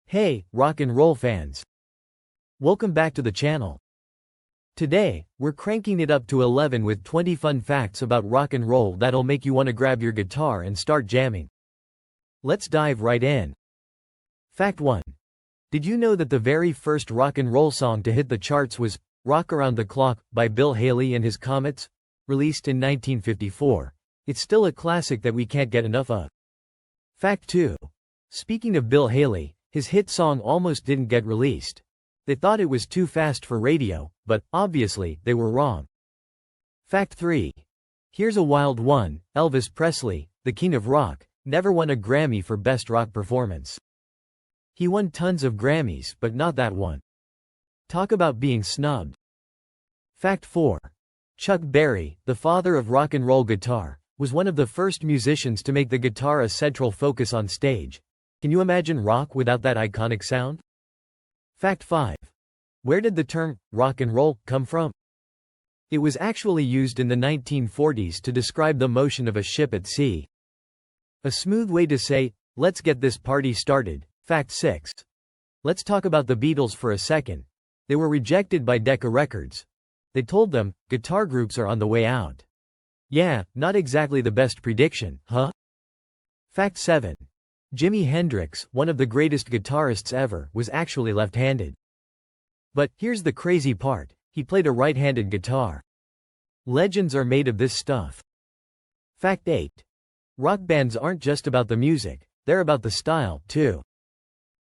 Hey, rock and roll fans! Welcome back to the channel. Today, we're cranking it up to 11 with 20 fun facts about rock and roll that'll make you want to grab your guitar and start jamming. Let's dive right in. Fact 1. Did you know that the very first rock and roll song to hit the charts was Rock Around the Clock by Bill Haley and his Comets? Released in 1954. It's still a classic that we can't get enough of. Fact 2. Speaking of Bill Haley, his hit song almost didn't get released. They thought it was too fast for radio, but obviously they were wrong. Fact 3. Here's a wild one. Elvis Presley, the king of rock, never won a Grammy for Best Rock Performance. He won tons of Grammys, but not that one. Talk about being snubbed. Fact 4. Chuck Berry, the father of rock and roll guitar, was one of the first musicians to make the guitar a central focus on stage. Can you imagine rock without that iconic sound? Fact 5. Where did the term rock and roll come from? It was actually used in the 1940s to describe the motion of a ship at sea. A smooth way to say, let's get this party started. Fact 6. Let's talk about the Beatles for a second. They were rejected by Decca Records. They told them, guitar groups are on the way out. Yeah, not exactly the best prediction, huh? Fact 7. Jimi Hendrix, one of the greatest guitarists ever, was actually left-handed. But here's the crazy part, he played a right-handed guitar. Legends are made of this stuff. Fact 8. Rock bands aren't just about the music, they're about the style, too.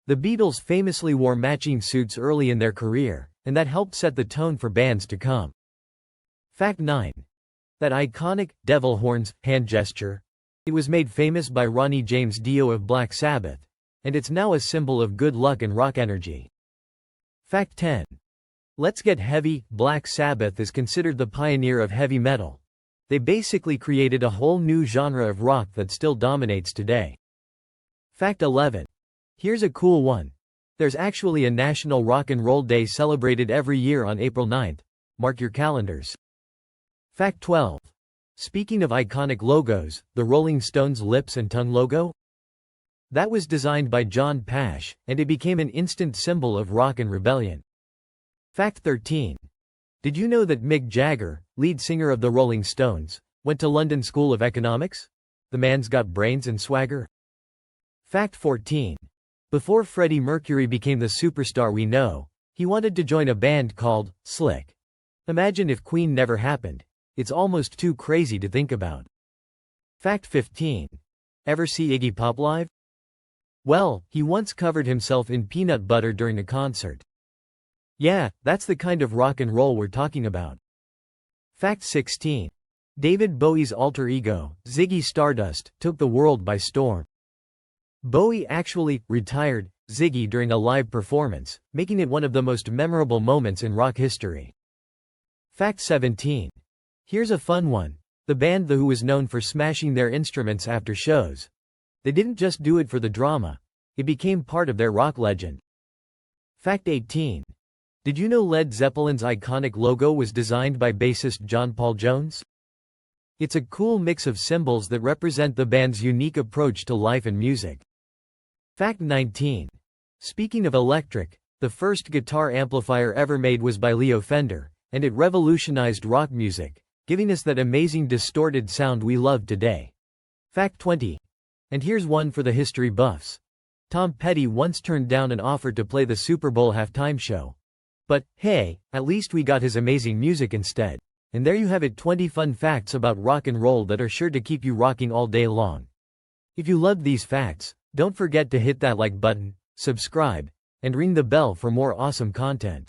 The Beatles famously wore matching suits early in their career, and that helped set the tone for bands to come. Fact 9. That iconic, devil horns, hand gesture, it was made famous by Ronnie James Dio of Black Sabbath, and it's now a symbol of good luck and rock energy. Fact 10. Let's get heavy. Black Sabbath is considered the pioneer of heavy metal. They basically created a whole new genre of rock that still dominates today. Fact 11. Here's a cool one. There's actually a National Rock and Roll Day celebrated every year on April 9th. Mark your calendars. Fact 12. Speaking of iconic logos, the Rolling Stones' lips and tongue logo? That was designed by John Pash, and it became an instant symbol of rock and rebellion. Fact 13. Did you know that Mick Jagger, lead singer of the Rolling Stones, went to London School of Economics? The man's got brains and swagger. Fact 14. Before Freddie Mercury became the superstar we know, he wanted to join a band called Slick. Imagine if Queen never happened. It's almost too crazy to think about. Fact 15. Ever see Iggy Pop live? Well, he once covered himself in peanut butter during a concert. Yeah, that's the kind of rock and roll we're talking about. Fact 16. David Bowie's alter ego, Ziggy Stardust, took the world by storm. Bowie actually retired Ziggy during a live performance, making it one of the most memorable moments in rock history. Fact 17. Here's a fun one. The band The Who was known for smashing their instruments after shows. They didn't just do it for the drama. It became part of their rock legend. Fact 18. Did you know Led Zeppelin's iconic logo was designed by bassist John Paul Jones? It's a cool mix of symbols that represent the band's unique approach to life and music. Fact 19. Speaking of electric, the first guitar amplifier ever made was by Leo Fender, and it revolutionized rock music, giving us that amazing distorted sound we love today. Fact 20. And here's one for the history buffs. Tom Petty once turned down an offer to play the Super Bowl halftime show. But, hey, at least we got his amazing music instead. And there you have it, 20 fun facts about rock and roll that are sure to keep you rocking all day long. If you loved these facts, don't forget to hit that like button, subscribe, and ring the bell for more awesome content.